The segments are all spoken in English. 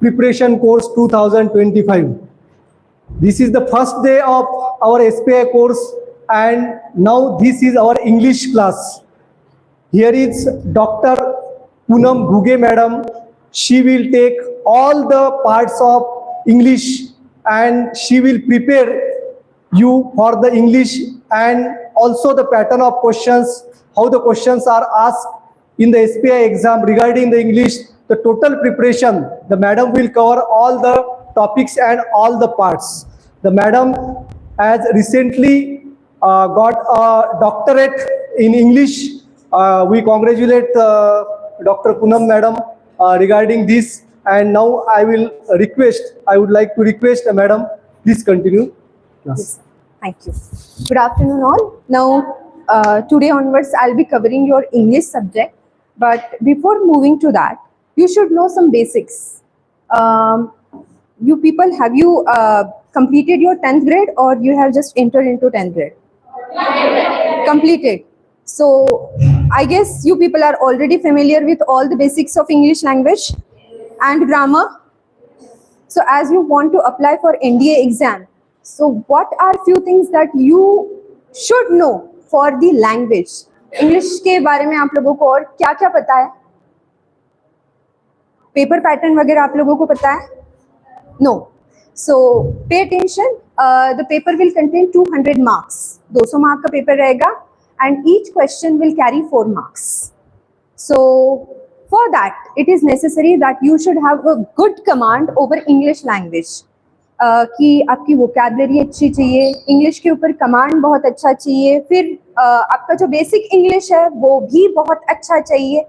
Preparation Course 2025. This is the first day of our SPI course, and now this is our English class. Here is Dr. Poonam Ghuge madam. She will take all the parts of English and she will prepare you for the English and also the pattern of questions, how the questions are asked in the SPI exam regarding the English, the total preparation. The madam will cover all the topics and all the parts. The madam has recently got a doctorate in English. We congratulate Dr. Poonam madam regarding this, and now I would like to request the madam, please continue. Yes, thank you. Good afternoon all. Now today onwards I'll be covering your English subject, but before moving to that, you should know some basics. You people, have you completed your 10th grade or you have just entered into 10th grade? Completed. So I guess you people are already familiar with all the basics of English language and grammar. So as you want to apply for NDA exam, so what are few things that you should know for the language? English के बारे में आप लोगों को और क्या क्या पता है? पेपर पैटर्न वगैरह आप लोगों को पता है? No. So pay attention. The paper will contain 200 marks. 200 mark का पेपर रहेगा and each question will carry 4 marks. So for that, it is necessary that you should have a good command over English language. कि आपकी vocabulary अच्छी चाहिए, English के ऊपर command बहुत अच्छा चाहिए, फिर आपका जो basic English है वो भी बहुत अच्छा चाहिए.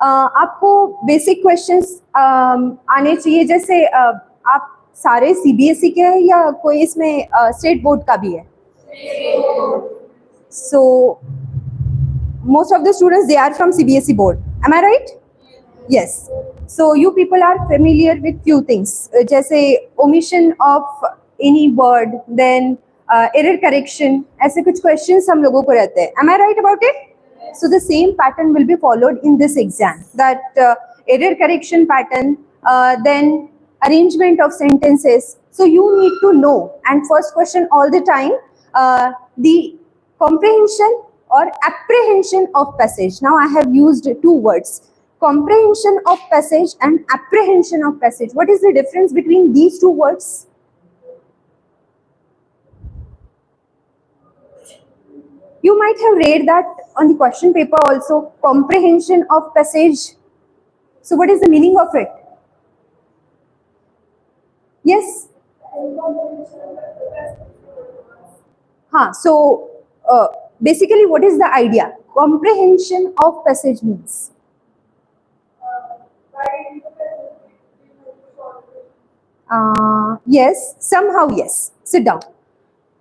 आपको basic questions आने चाहिए, जैसे आप सारे CBSE के हैं या कोई इसमें state board का भी है? So most of the students, they are from CBSE board. Am I right? Yes. So you people are familiar with few things, जैसे omission of any word, then error correction. ऐसे कुछ questions हम लोगों को रहते हैं. Am I right about it? So the same pattern will be followed in this exam. That error correction pattern, then arrangement of sentences. So you need to know. And first question all the time, the comprehension or apprehension of passage. Now I have used two words, comprehension of passage and apprehension of passage. What is the difference between these two words? You might have read that on the question paper also, comprehension of passage. So what is the meaning of it? Yes? So basically what is the idea? Comprehension of passage means? Yes, somehow yes. Sit down.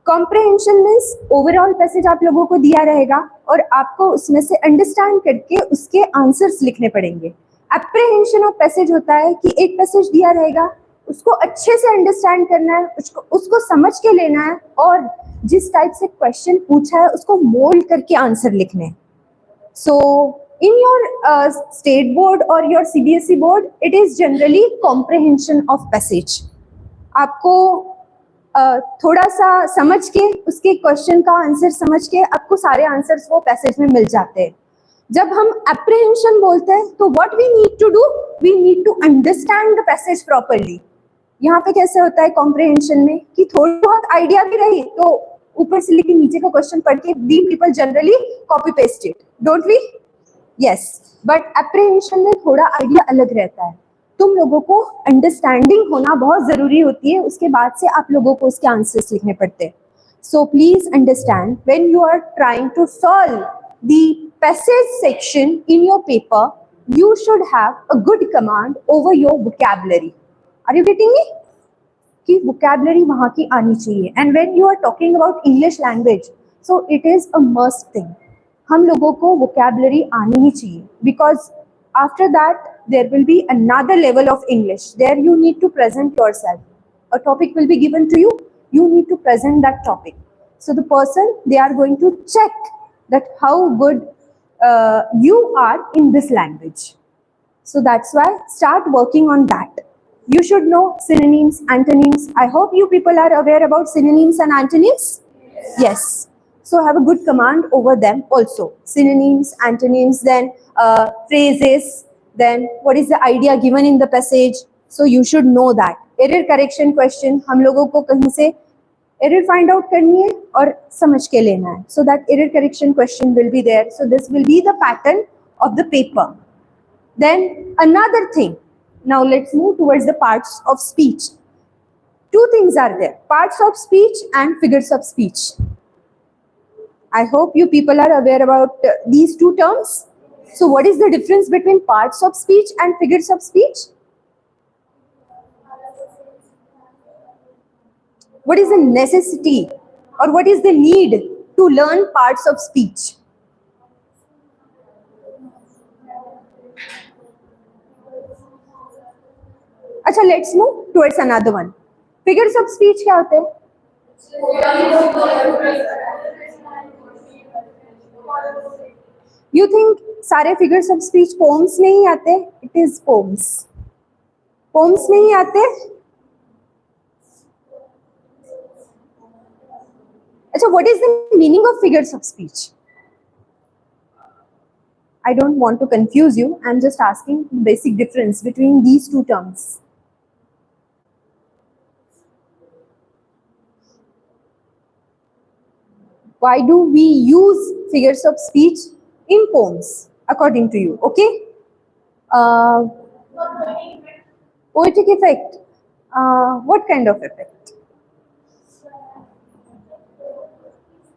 Comprehension means overall passage आप लोगों को दिया रहेगा और आपको उसमें से understand करके उसके answers लिखने पड़ेंगे. Apprehension of passage होता है कि एक passage दिया रहेगा, उसको अच्छे से अंडरस्टैंड करना है, उसको समझ के लेना है और जिस टाइप से क्वेश्चन पूछा है उसको मोल्ड करके आंसर लिखने हैं. सो इन योर स्टेट बोर्ड और your CBSE board, it is generally comprehension of passage. आपको थोड़ा सा समझ के उसके क्वेश्चन का आंसर समझ के आपको सारे आंसर्स वो पैसेज में मिल जाते हैं. जब हम एप्रीहेंशन बोलते हैं तो what we need to do, we need to understand the passage properly. यहाँ पे कैसे होता है कॉम्प्रिहेंशन में कि थोड़ी बहुत आइडिया भी रही तो ऊपर से लेके नीचे का क्वेश्चन पढ़ के we people generally copy paste it, don't we? Yes. But apprehension में थोड़ा आइडिया अलग रहता है. तुम लोगों को अंडरस्टैंडिंग होना बहुत जरूरी होती है, उसके बाद से आप लोगों को उसके आंसर्स लिखने पड़ते हैं. So please understand, when you are trying to solve the passage section in your paper, you should have a good command over your vocabulary. Are you getting me? कि vocabulary वहाँ की आनी चाहिए. And when you are talking about English language, so it is a must thing. हम लोगों को vocabulary आनी ही चाहिए, because after that there will be another level of English. There you need to present yourself. A topic will be given to you. You need to present that topic. So the person, they are going to check that how good you are in this language. So that's why start working on that. You should know synonyms, antonyms. I hope you people are aware about synonyms and antonyms. Yes. So have a good command over them also. Synonyms, antonyms, then phrases, then what is the idea given in the passage. So you should know that. Error correction question, हम लोगों को कहीं से error find out करनी है और समझ के लेना है. So that error correction question will be there. So this will be the pattern of the paper. Then another thing. Now let's move towards the parts of speech. Two things are there, parts of speech and figures of speech. I hope you people are aware about these two terms. So what is the difference between parts of speech and figures of speech? What is the necessity or what is the need to learn parts of speech? अच्छा, let's move towards another one. Figures of speech क्या होते हैं? You think सारे figures of speech poems में ही आते? It is poems. Poems में ही आते? अच्छा, what is the meaning of figures of speech? I don't want to confuse you. I'm just asking the basic difference between these two terms. Why do we use figures of speech in poems, according to you? Okay. Poetic effect. What kind of effect?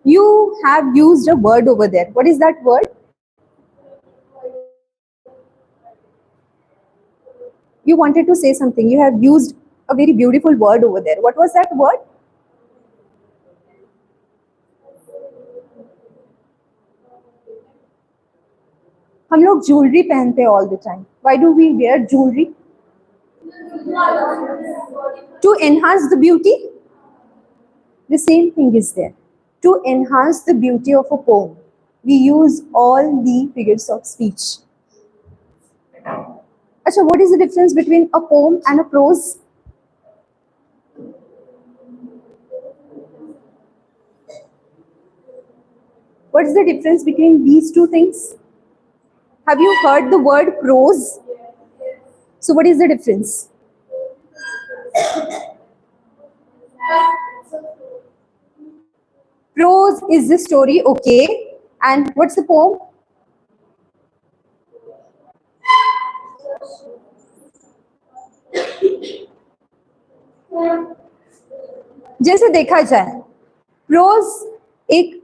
You have used a word over there. What is that word? You wanted to say something. You have used a very beautiful word over there. What was that word? हम लोग jewellery पहनते हैं all the time. Why do we wear jewelry? To enhance the beauty. The same thing is there. To enhance the beauty of a poem, we use all the figures of speech. Achha, what is the difference between a poem and a prose? What is the difference between these two things? Have you heard the word prose? So what is the difference? Prose is the story, okay. And what's the poem? जैसे देखा जाए, pros एक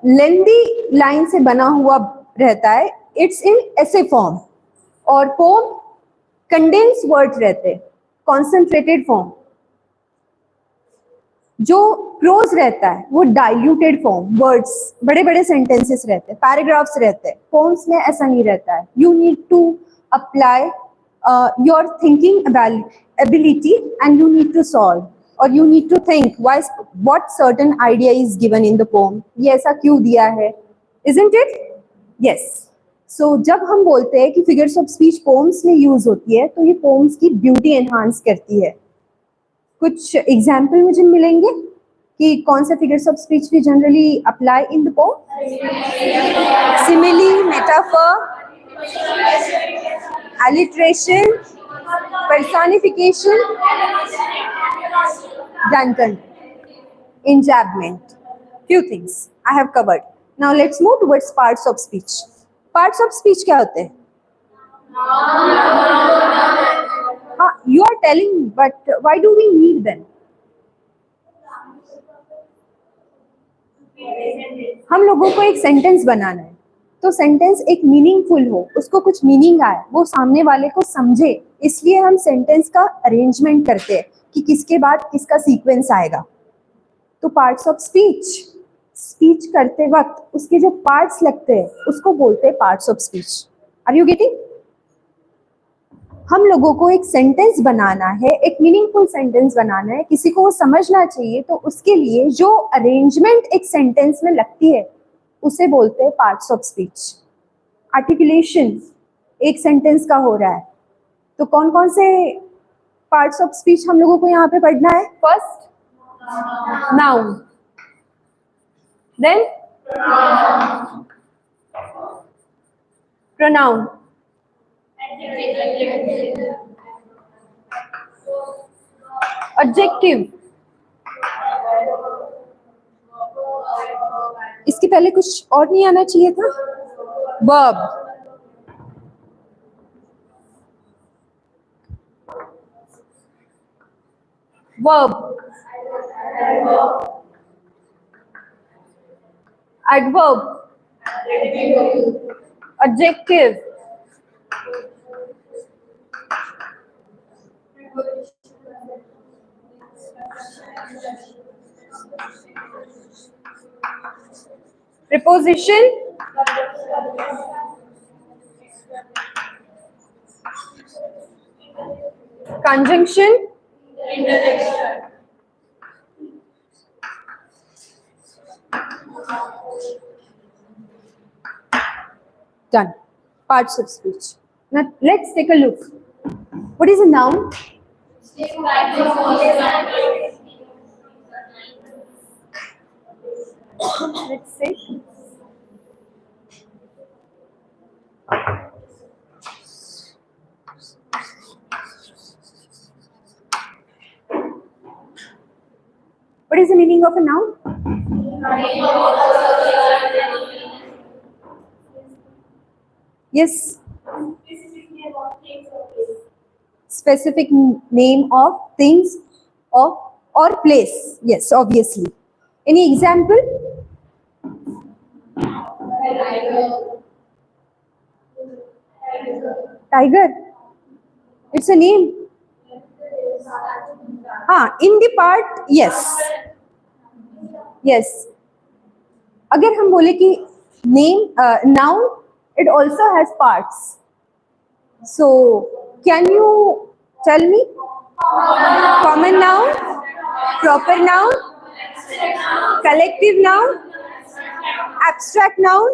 लेंदी line से बना हुआ रहता है, it's in ऐसे फॉर्म, और पोम कंडेंस वर्ड्स रहते हैं, कॉन्सेंट्रेटेड फॉर्म. जो प्रोज रहता है वो डाइल्यूटेड फॉर्म, वर्ड्स, बड़े बड़े सेंटेंसेस रहते हैं, पैराग्राफ्स रहते हैं. पोम्स में ऐसा नहीं रहता है. You need to apply your thinking ability and you need to solve, और you need to think why what certain idea is given in the poem. ये ऐसा क्यों दिया है, इजंट इट? यस. सो जब हम बोलते हैं कि फिगर्स ऑफ स्पीच पोम्स में यूज होती है, तो ये पोम्स की ब्यूटी एनहांस करती है. कुछ एग्जाम्पल मुझे मिलेंगे कि कौन से figures of speech we generally apply in the poem? Simile, metaphor, alliteration, personification, done, enjambment. Few things I have covered. Now let's move towards parts of speech. Parts of speech क्या होते हैं? हाँ, you are telling, but why do we need them? हम लोगों को एक sentence बनाना है, तो सेंटेंस एक मीनिंगफुल हो, उसको कुछ मीनिंग आए, वो सामने वाले को समझे, इसलिए हम सेंटेंस का अरेंजमेंट करते हैं कि किसके बाद किसका सीक्वेंस आएगा. तो पार्ट्स ऑफ स्पीच, स्पीच करते वक्त उसके जो पार्ट्स लगते हैं उसको बोलते हैं parts of speech. Are you getting? हम लोगों को एक सेंटेंस बनाना है, एक मीनिंगफुल सेंटेंस बनाना है, किसी को वो समझना चाहिए, तो उसके लिए जो अरेंजमेंट एक सेंटेंस में लगती है उसे बोलते हैं पार्ट्स ऑफ स्पीच. आर्टिकुलेशन एक सेंटेंस का हो रहा है, तो कौन कौन से पार्ट्स ऑफ स्पीच हम लोगों को यहाँ पे पढ़ना है. First noun, then pronoun, adjective. इसके पहले कुछ और नहीं आना चाहिए था. verb, verb, adverb, adjective, preposition, conjunction, done. Parts of speech. Now let's take a look. What is a noun? Let's say what is the meaning of a noun? Yes. Specific name of things or place. Yes, obviously. Any example? Tiger. It's a name. In the part, yes. Yes. अगर हम बोले कि name, noun, it also has parts. So, can you tell me? Common noun, proper noun, collective noun, abstract noun,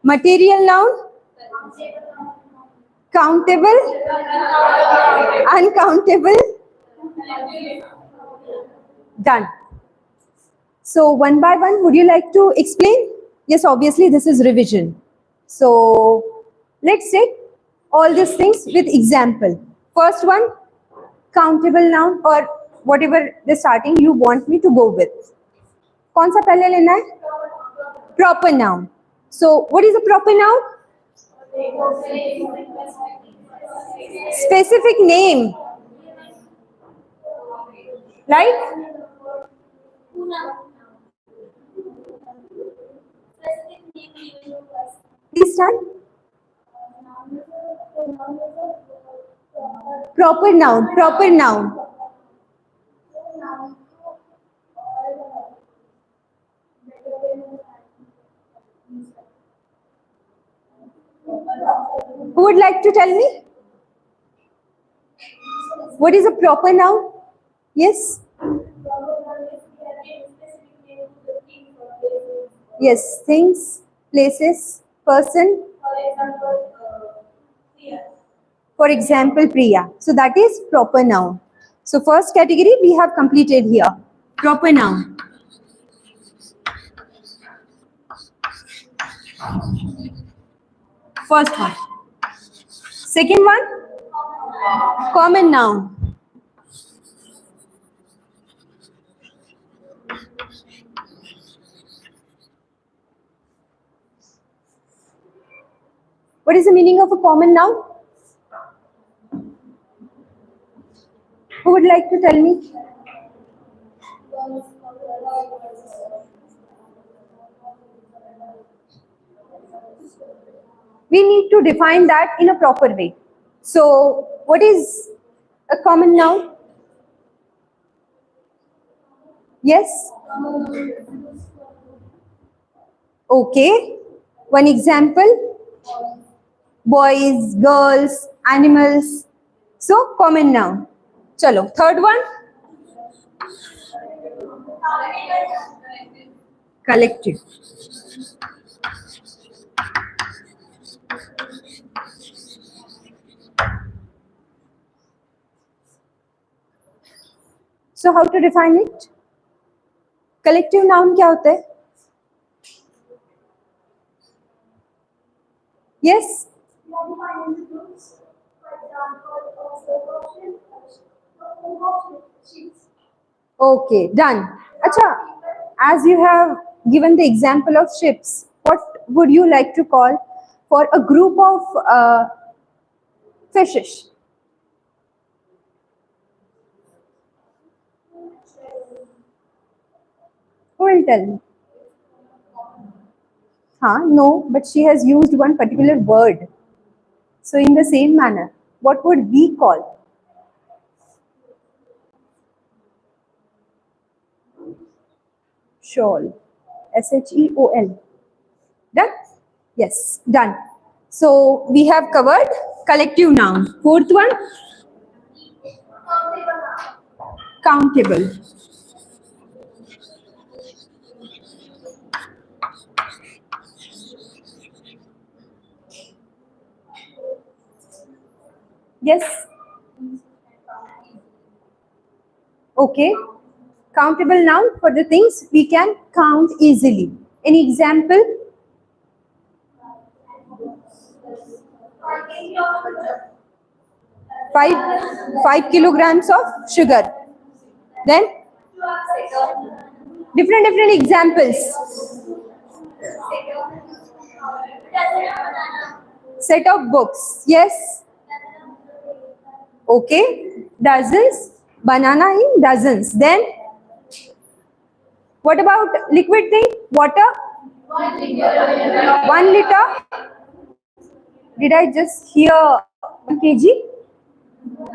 material noun, countable, uncountable. Done. So one by one, would you like to explain? Yes, obviously this is revision. So let's take all these things with example. First one, countable noun or whatever the starting you want me to go with. कौन सा पहले लेना है? Proper noun. So what is a proper noun? Specific name. Like? Please start. Proper noun, proper noun. Who would like to tell me? What is a proper noun? Yes? Yes, things, places, person. For example, Priya. So that is proper noun. So first category we have completed here. Proper noun. First one. Second one, common noun. What is the meaning of a common noun? Who would like to tell me? We need to define that in a proper way. So, what is a common noun? Yes? Okay. One example. Boys, girls, animals. So, common noun. Chalo. Third one. Collective. So how to define it? Collective noun क्या होता है? Yes. Okay, done. Acha, as you have given the example of ships, what would you like to call for a group of fishes? Who will tell me? No, but she has used one particular word. So in the same manner, what would we call? Shawl. SHEOL. Done? Yes, done. So we have covered collective noun. Fourth one, countable. Yes. Okay. Countable noun for the things we can count easily. Any example? Five kilograms of sugar. Then different examples. Set of books. Yes. Okay. Dozens. Banana in dozens. Then what about liquid thing? Water? 1 liter. Did I just hear 1 kg?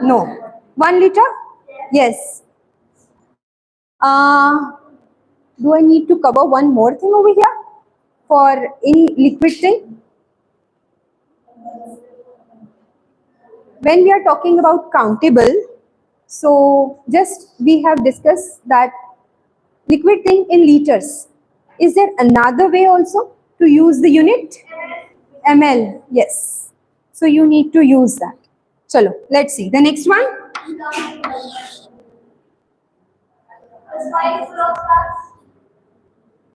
No. 1 liter? Yes. Do I need to cover one more thing over here for any liquid thing? When we are talking about countable, so just we have discussed that liquid thing in liters. Is there another way also to use the unit? ml. Yes. So you need to use that. Chalo, let's see. The next one.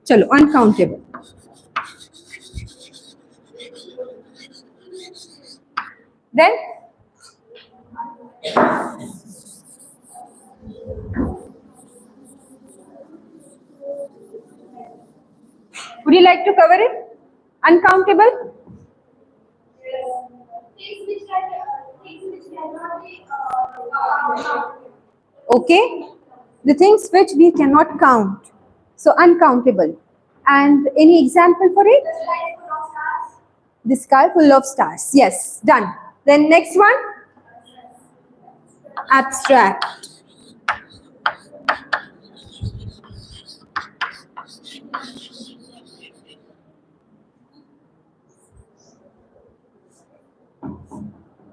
Chalo, uncountable. Then would you like to cover it? Uncountable? Okay. The things which we cannot count. So uncountable. And any example for it? The sky full of stars. Yes, done. Then next one. Abstract.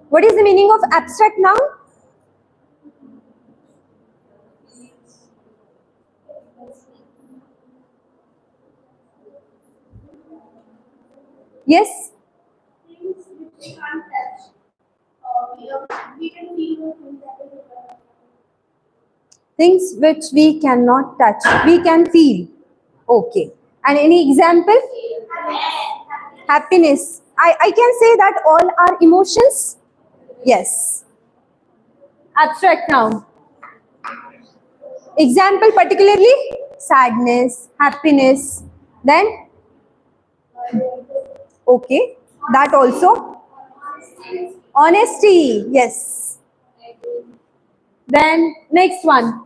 What is the meaning of abstract noun? Yes? Things which we cannot touch, we can feel. Okay. And any example? Happiness. I can say that all are emotions. Yes. Abstract noun. Example particularly? Sadness, happiness. Then? Okay. That also? Honesty. Yes. Then next one.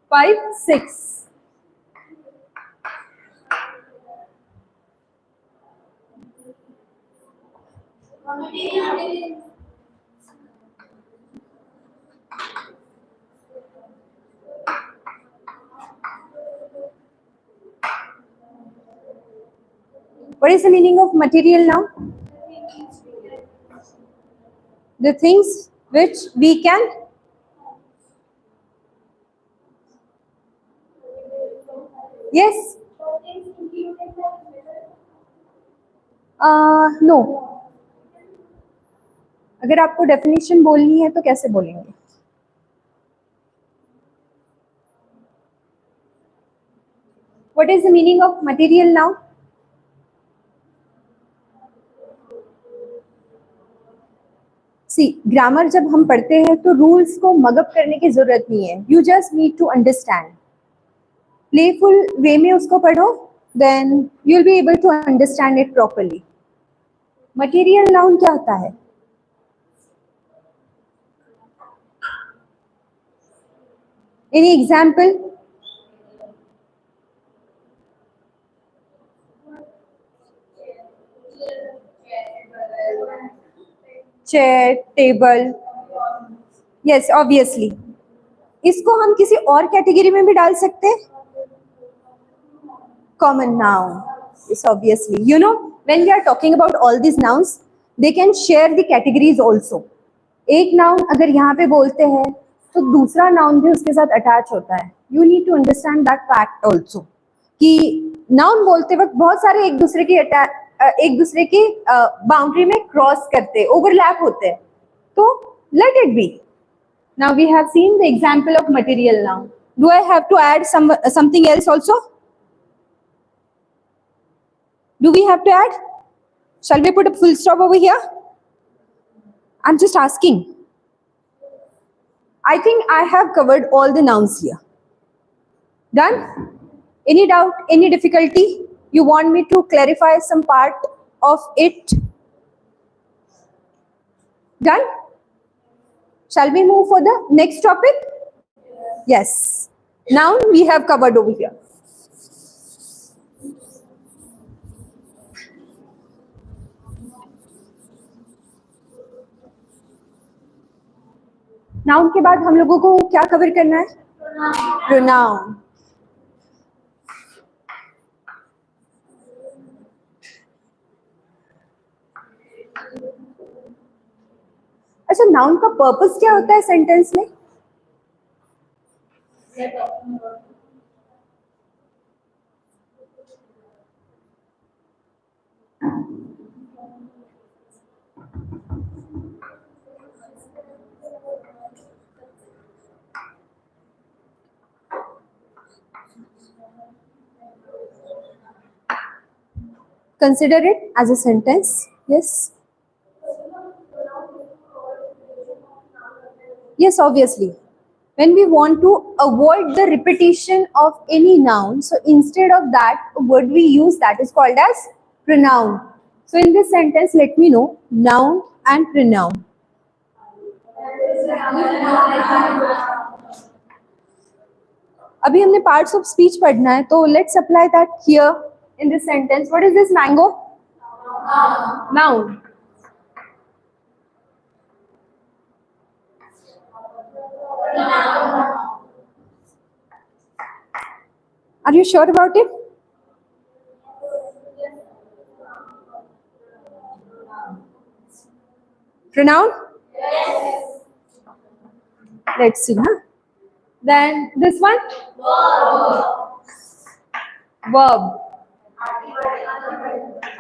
5, 6. What is the meaning of material now? The things which we can. Yes? No. अगर आपको definition बोलनी है तो कैसे बोलेंगे? What is the meaning of material noun? See grammar जब हम पढ़ते हैं तो रूल्स को मगअप करने की जरूरत नहीं है. You just need to understand. Playful way में उसको पढ़ो, then you will be able to understand it properly. Material noun क्या होता है? Any example? Chair, table. Yes, obviously. इसको हम किसी और कैटेगरी में भी डाल सकते हैं. Common noun. Yes, obviously. You know, when we are talking about all these nouns, they can share the categories also. एक noun अगर यहाँ पे बोलते हैं तो दूसरा noun भी उसके साथ attach होता है. You need to understand that fact also. कि noun बोलते वक्त बहुत सारे एक दूसरे की बाउंड्री में क्रॉस करते, ओवरलैप होते हैं. तो let it be. Now we have seen the example of material noun. Do I have to add something else also? Do we have to add? Shall we put a full stop over here? I'm just asking. I think I have covered all the nouns here. Done? Any doubt? Any difficulty? You want me to clarify some part of it? Done? Shall we move for the next topic? Yes. Noun we have covered over here. Noun के बाद हम लोगों को क्या cover करना है? Pronoun. अच्छा, noun का पर्पस क्या होता है सेंटेंस में? Consider it as a sentence. Yes. Yes, obviously. When we want to avoid the repetition of any noun, so instead of that, a word we use that is called as pronoun. So in this sentence, let me know noun and pronoun. अभी हमने parts of speech पढ़ना है, तो let's apply that here. In this sentence, what is this mango? Noun. Are you sure about it? Pronoun? Yes. Let's see, huh? Then this one? Verb.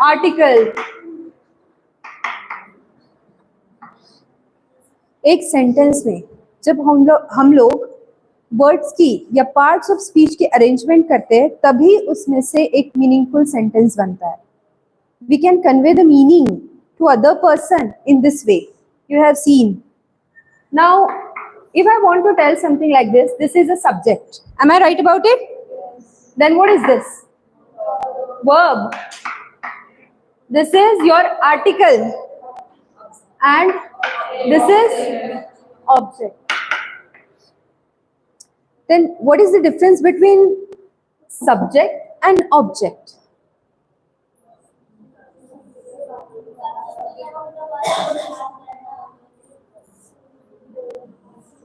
Article. एक sentence में जब हम लोग words की या पार्ट्स ऑफ स्पीच की arrangement करते हैं, तभी उसमें से एक मीनिंगफुल सेंटेंस बनता है. We can convey the meaning to other person in this way. You have seen. Now if I want to tell something like this is a subject. Am I right about it? Then what is this? Verb. This is your article and this is object. Then what is the difference between subject and object?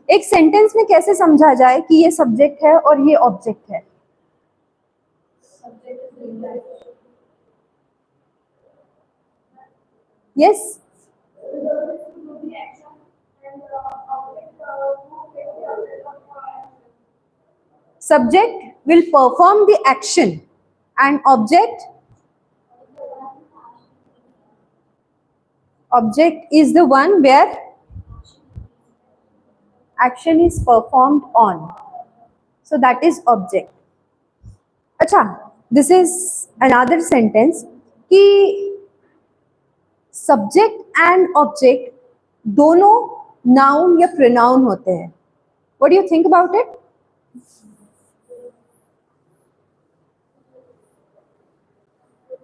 एक sentence में कैसे समझा जाए कि ये subject है और ये ऑब्जेक्ट है? Yes. Subject will perform the action and object is the one where action is performed on. So that is object. अच्छा, दिस इज अनदर सेंटेंस कि सब्जेक्ट एंड ऑब्जेक्ट दोनों नाउन या प्रोनाउन होते हैं. What do you think about it?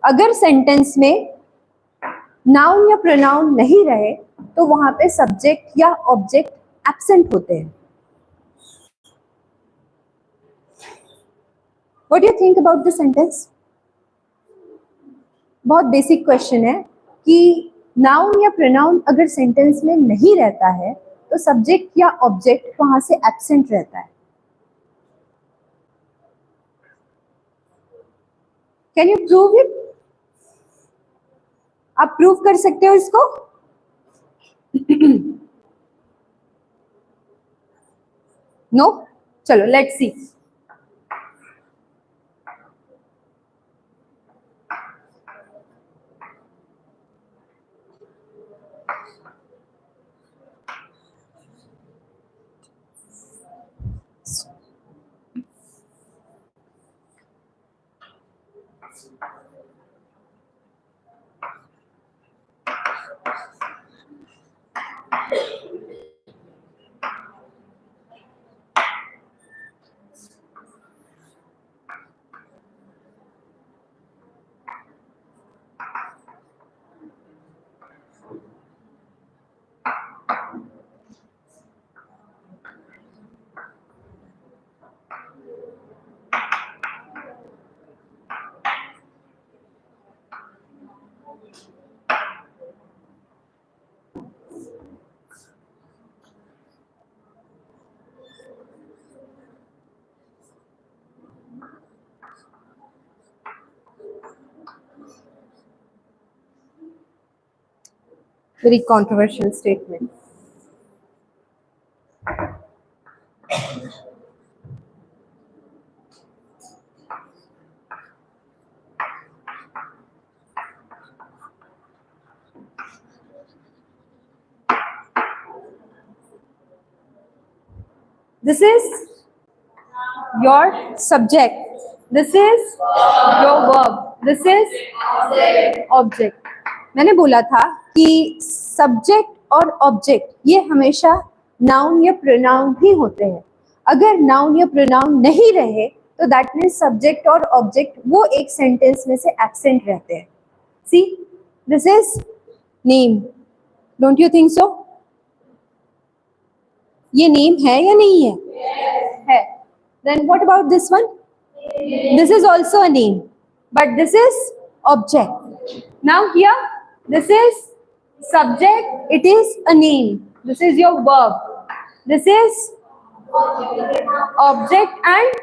अगर sentence में noun या pronoun नहीं रहे तो वहां पे सब्जेक्ट या ऑब्जेक्ट एब्सेंट होते हैं. What do you think about this sentence? बहुत बेसिक क्वेश्चन है कि नाउन या प्रोनाउन अगर सेंटेंस में नहीं रहता है तो सब्जेक्ट या ऑब्जेक्ट वहां से एब्सेंट रहता है. Can you prove it? आप प्रूव कर सकते हो इसको? नो? चलो let's see. Very controversial statement. This is your subject. This is your verb. This is object. मैंने बोला था कि सब्जेक्ट और ऑब्जेक्ट ये हमेशा नाउन या प्रोनाउन ही होते हैं. अगर नाउन या प्रोनाउन नहीं रहे तो दैट मीन्स सब्जेक्ट और ऑब्जेक्ट वो एक सेंटेंस में से एब्सेंट रहते हैं. See, this is name. Don't you think so? ये नेम है या नहीं है? है. Then what about this one? This is also a name, but this is object. Now here, this is subject, it is a name. This is your verb. This is object and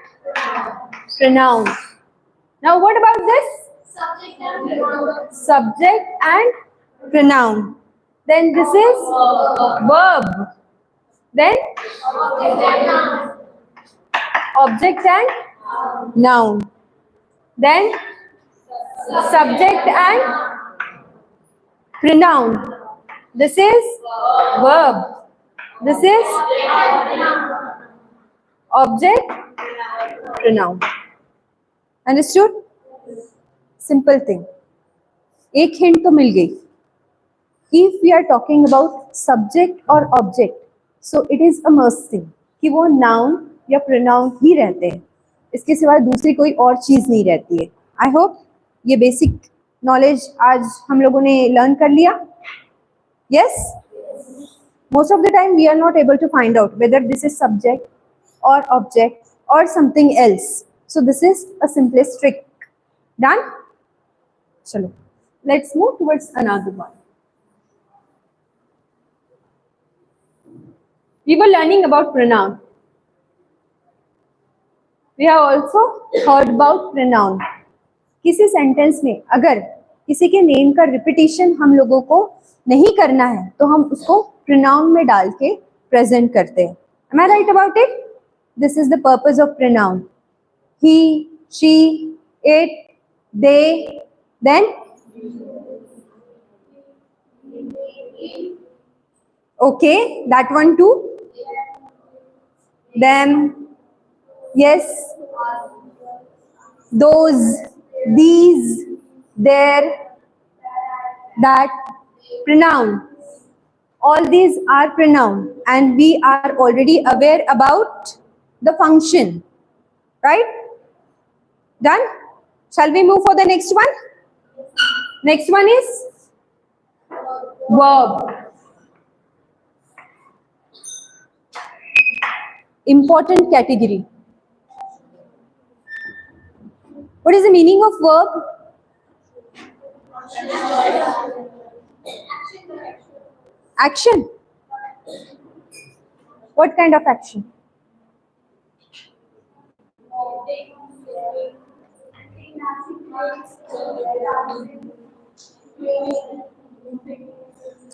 pronoun. Now what about this? Subject and pronoun. Then this is verb. Then object and noun. Then subject and pronoun. This is verb. This is object, pronoun. Understood? Simple thing. एक hint तो मिल गई. If we are talking about subject or object, so it is a must thing कि वो noun या pronoun ही रहते हैं. इसके सिवा दूसरी कोई और चीज नहीं रहती है. आई होप ये बेसिक नॉलेज आज हम लोगों ने लर्न कर लिया. Yes? Most of the time we are not able to find out whether this is subject और ऑब्जेक्ट और something else. So this is a simplest trick. Done? चलो let's move towards another one. We were learning about pronoun. We have also heard about pronoun. किसी sentence में अगर किसी के name का repetition हम लोगों को नहीं करना है तो हम उसको pronoun में डाल के प्रेजेंट करते हैं. Am I right about it? This is the purpose of pronoun. He, she, it, they, then okay, that one too. Them, yes, those, these, their, that, pronoun. All these are pronoun and we are already aware about the function, right? Done? Shall we move for the next one? Next one is verb. Important category. What is the meaning of verb? Action. What kind of action?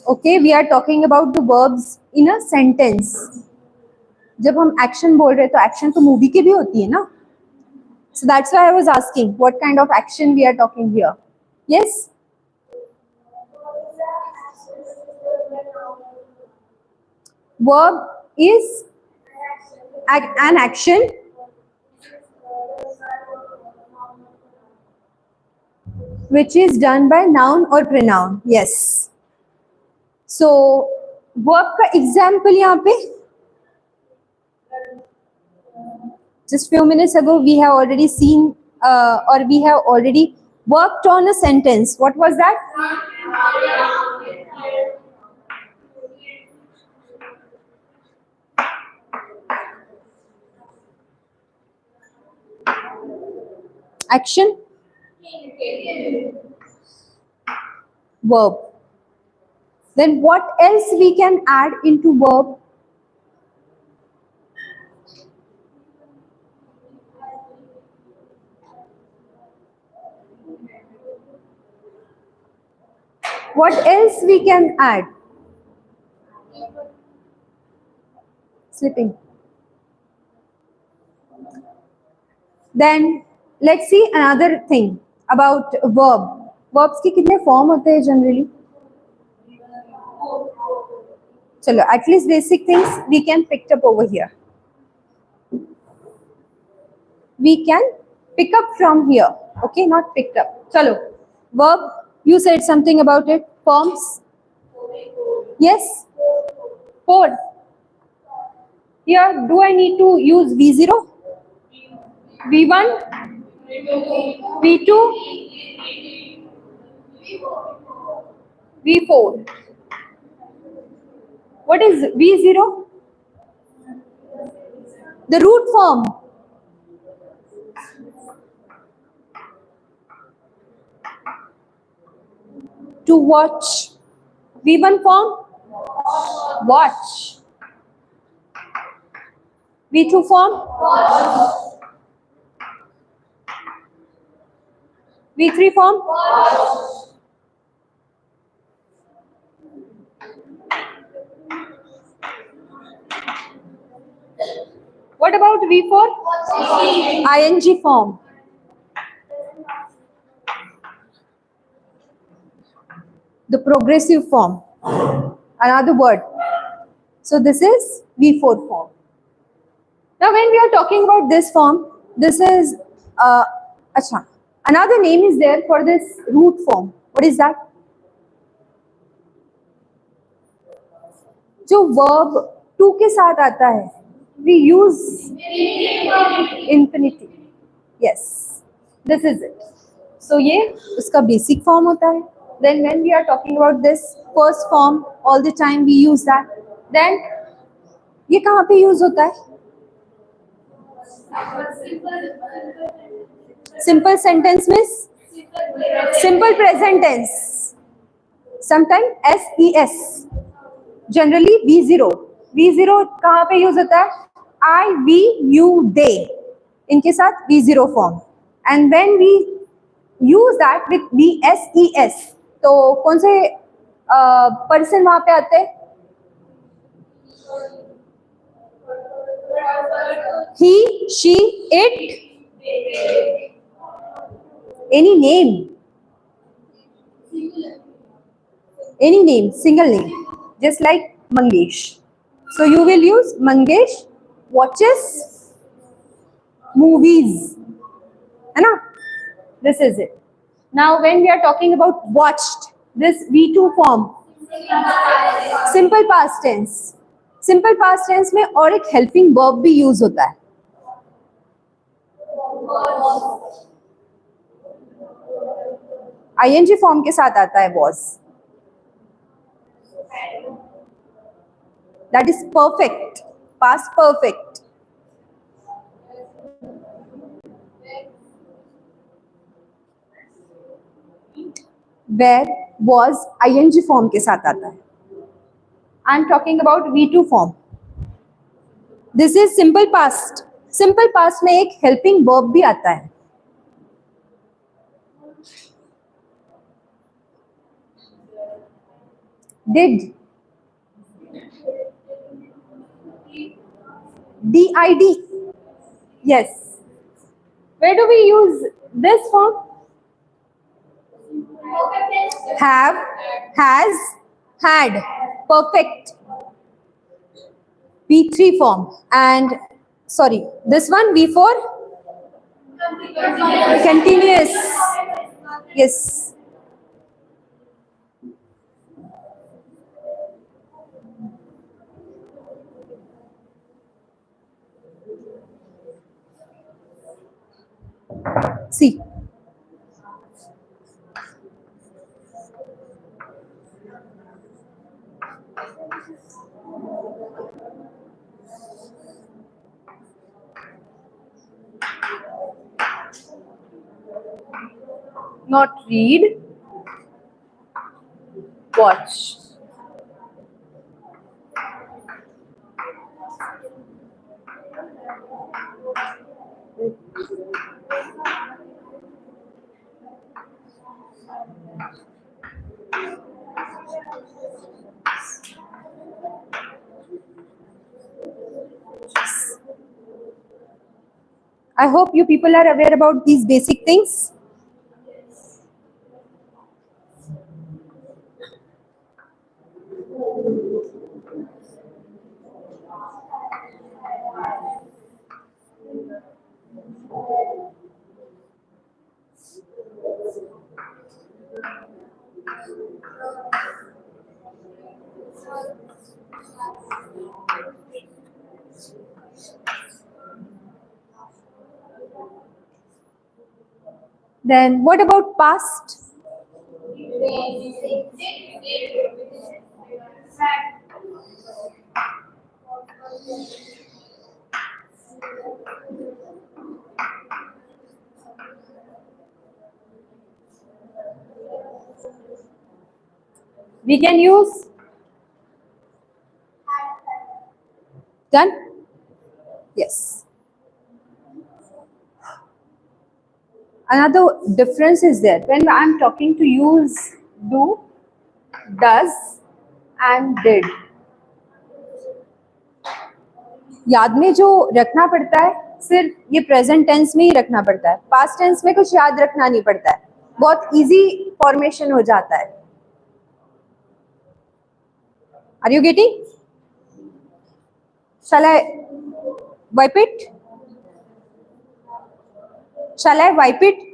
Okay, we are talking about the verbs in a sentence. जब हम action बोल रहे हैं तो action तो movie की भी होती है ना? So that's why I was asking what kind of action we are talking here. Yes? Verb is an action which is done by noun or pronoun. Yes. So verb का example यहाँ पे just few minutes ago we have already seen or we have already worked on a sentence. What was that? Action. Verb. Then what else we can add into verb? What else we can add? Sleeping. Then let's see another thing about verb. Verbs के कितने form होते हैं generally? चलो, at least basic things we can pick up over here. We can pick up from here. Okay, not picked up. Chalo, verb. You said something about it. Forms. Yes. 4. Here, do I need to use V0? V1? V2? V4. What is V0? The root form. To watch. V1 form? Watch. V2 form? V3 form? What about V4? ING form. The progressive form. Another word. So this is V4 form. Now when we are talking about this form, this is another name is there for this root form. What is that? जो verb to के साथ आता है, we use infinity. Yes, this is it. So ये उसका basic form होता है. Then when we are talking about this first form, all the time we use that. Then ये कहाँ पे use होता है? Simple sentence means simple present tense. Sometimes SES. Generally V0. V0 कहाँ पे use होता है? I, we, you, they. इनके साथ V0 form. And when we use that with VSES, तो कौन से पर्सन वहां पे आते हैं? He, she, it. Any name. Any name, single name. Just like Mangesh. So you will use Mangesh watches movies. है ना? This is it. Now, when we are talking about watched, this V2 form, simple past tense. Simple past tense में और एक helping verb भी use होता है. ING form के साथ आता है was. That is perfect, past perfect. Where was ING form के साथ आता है. I am talking about V2 form. This is simple past. Simple past में एक helping verb भी आता है. Did. DID. Yes. Where do we use this form? Have, has, had. Perfect. V3 form. And sorry, this one V4? Continuous. Yes. See. Not read. Watch. I hope you people are aware about these basic things. Then what about past? We can use done. Yes. Another difference is there when I'm talking to use do, does and did. याद में जो रखना पड़ता है सिर्फ ये present tense में ही रखना पड़ता है. पास्ट टेंस में कुछ याद रखना नहीं पड़ता है, बहुत इजी फॉर्मेशन हो जाता है. Are you getting? Shall I wipe it? Shall I wipe it?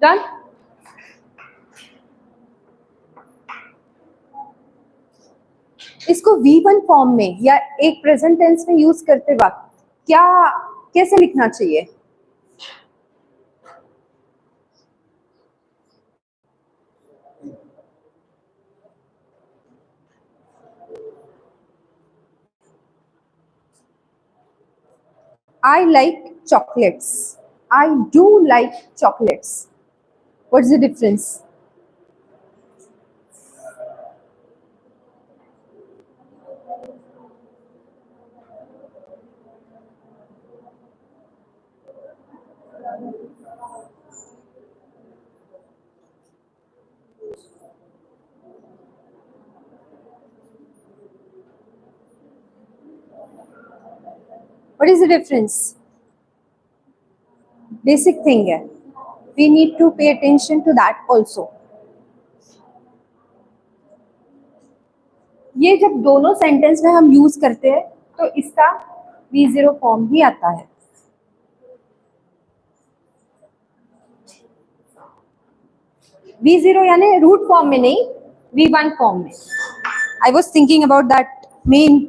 Done? इसको V1 फॉर्म में या एक प्रेजेंट टेंस में यूज करते वक्त क्या कैसे लिखना चाहिए? I like chocolates. I do like chocolates. What's the difference? What is the difference? Basic thing है. We need to pay attention to that also. ये जब दोनों सेंटेंस में हम यूज करते हैं तो इसका V0 फॉर्म ही आता है. V0 यानी रूट फॉर्म में नहीं, V1 फॉर्म में. I was thinking about that. Main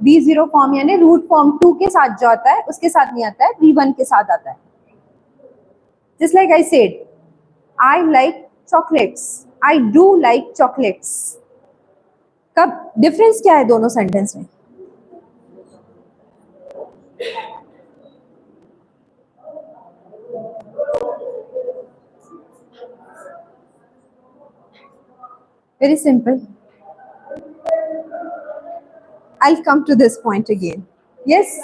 V0 form यानी रूट फॉर्म 2 के साथ जो आता है उसके साथ नहीं आता है, V1 के साथ आता है. Just like I said, I like chocolates, I do like chocolates. कब डिफरेंस क्या है दोनों सेंटेंस में? Very simple. I'll come to this point again. Yes?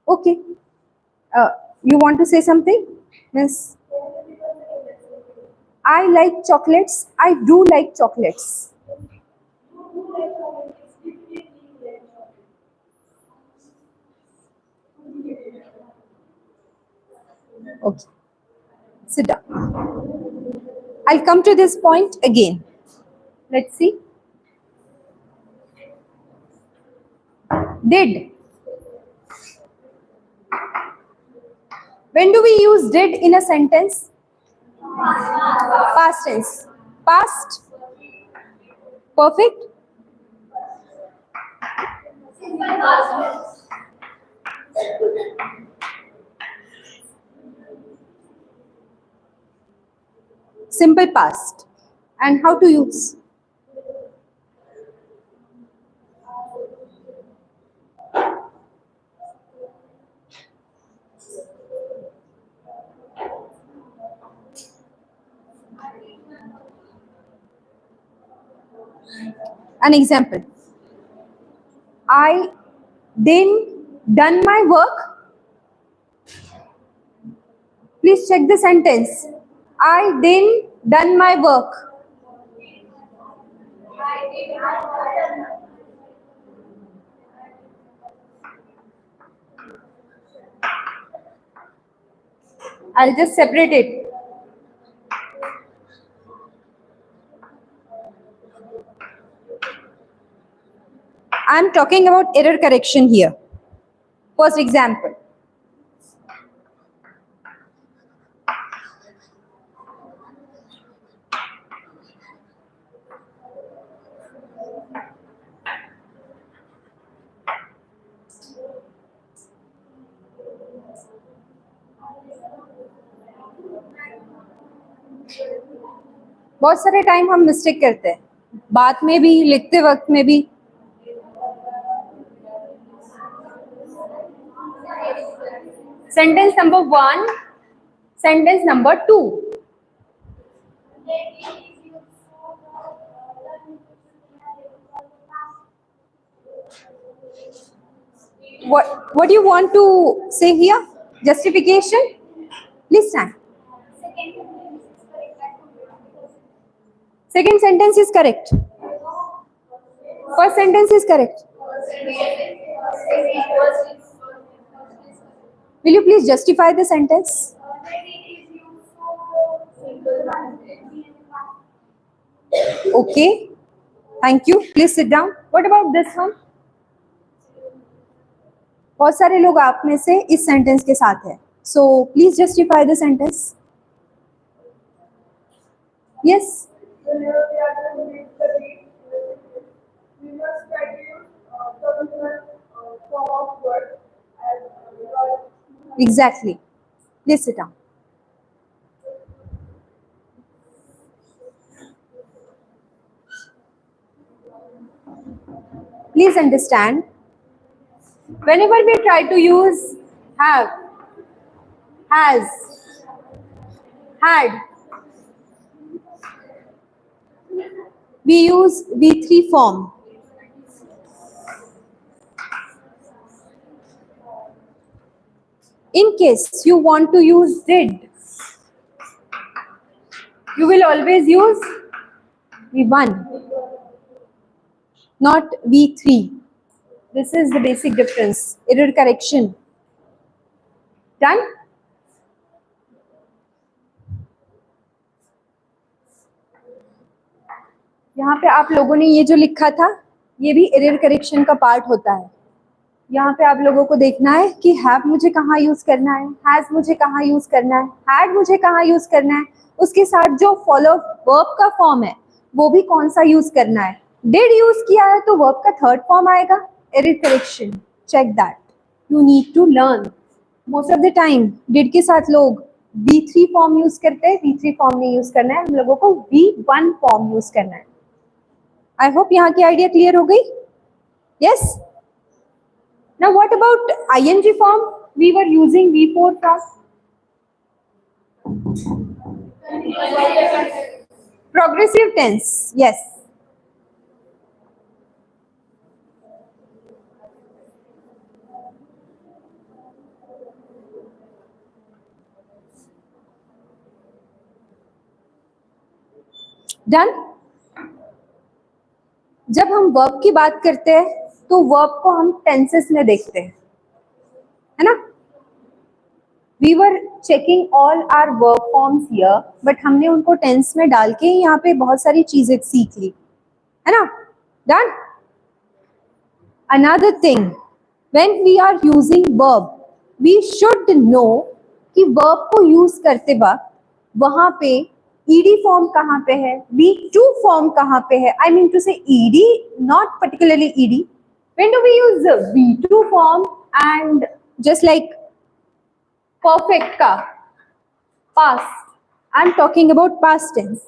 Okay. You want to say something? Miss? I like chocolates. I do like chocolates. Okay. Sit down. I'll come to this point again. Let's see. Did. When do we use did in a sentence? Past tense. Past. Perfect. Simple past. And how to use? An example. I didn't done my work. Please check the sentence. I didn't done my work. I'll just separate it. I'm talking about error correction here. First example. बहुत सारे time हम mistake करते हैं, बात में भी, लिखते वक्त में भी. Sentence number 1, sentence number 2. What do you want to say here? Justification? Please stand. Second sentence is correct. First sentence is correct. Will you please justify the sentence? Okay. Thank you. Please sit down. What about this one? बहुत सारे लोग आप में से इस sentence के साथ है. So please justify the sentence. Yes. Exactly. Please sit down. Please understand, whenever we try to use have, has, had, we use V3 form. In case you want to use did, you will always use V1, not V3. This is the basic difference. Error correction. Done? यहाँ पे आप लोगों ने ये जो लिखा था, ये भी एरर करेक्शन का पार्ट होता है. यहाँ पे आप लोगों को देखना है कि हैव मुझे कहाँ यूज करना है, हैज मुझे कहाँ यूज करना है, हैड मुझे कहाँ यूज करना है, उसके साथ जो फॉलो वर्ब का फॉर्म है वो भी कौन सा यूज करना है. डिड यूज किया है तो वर्ब का थर्ड फॉर्म आएगा, error correction. Check that. You need to learn. Most of the time did के साथ लोग V3 फॉर्म यूज करते हैं. V3 फॉर्म नहीं यूज करना है, हम लोगों को V1 फॉर्म यूज करना है. आई होप यहाँ की आइडिया क्लियर हो गई. Yes. Now what about ing form? We were using V4 form. Progressive tense, yes. Done? जब हम वर्ब की बात करते हैं तो वर्ब को हम टेंसेस में देखते हैं, है ना. We were checking all our verb forms here, but हमने उनको टेंस में डाल के यहाँ पे बहुत सारी चीजें सीख ली, है ना. Done. Another thing, when we are using verb, we should know कि वर्ब को यूज करते वक्त वहां पे ईडी फॉर्म कहाँ पे है, V2 फॉर्म कहाँ पे है. आई मीन टू से ED, not particularly ED. When do we use the V2 form? And just like perfect का past, I'm talking about past tense.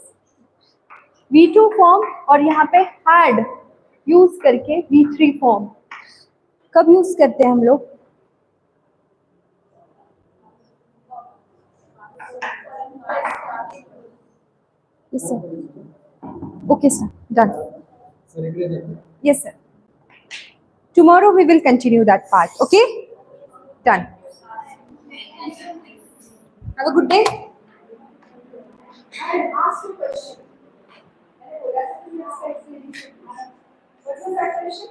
V2 form और यहाँ पे had use करके V3 form. कब use करते हैं हम लोग? Yes sir. Okay sir. Done. Yes sir. Tomorrow we will continue that part. Okay? Done. Have a good day. I'll ask you a question. What was that question?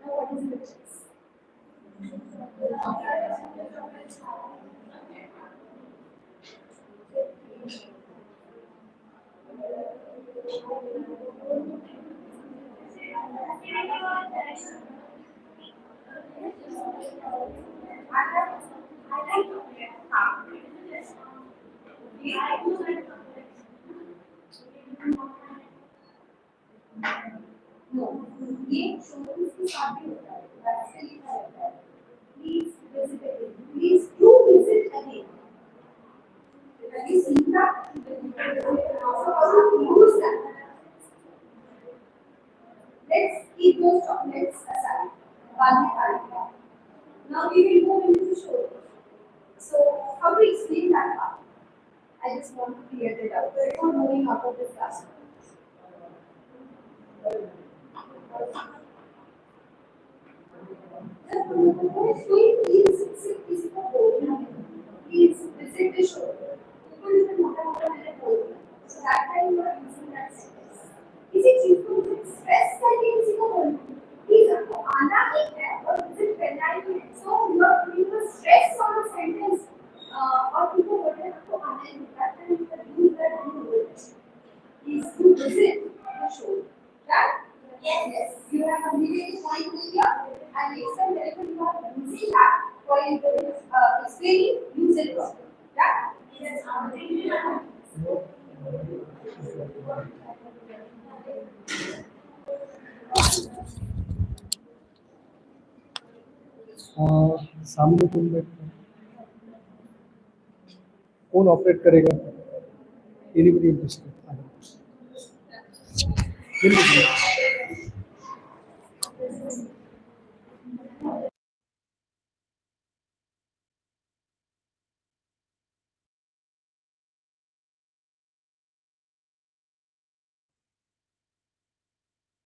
Now what is the difference? No, ये showrooms की शादी होता है, वैसे लिखा रहता है. Please visit again. Please do visit again. Have you seen that? So how do you use that? Let's keep those chocolates aside. Now we will move into the showroom. So how to explain that part? I just want to clear it out. We're not moving out of this classroom. Please visit the showroom. So that time you are using that sentence. किसी चीज को express करके किसी को बोलना, please आपको आना ही है और विजिट करना ही है. So you are putting the stress on the sentence. और people बोल रहे हैं आपको आना ही है. That time you can use that in the words. Please do visit the showroom. Right? Yes. You have completed this point here, and next time whenever you are using that for explaining, use it properly. Right? Yes. सामने कौन बैठा है? कौन operate करेगा? Anybody interested?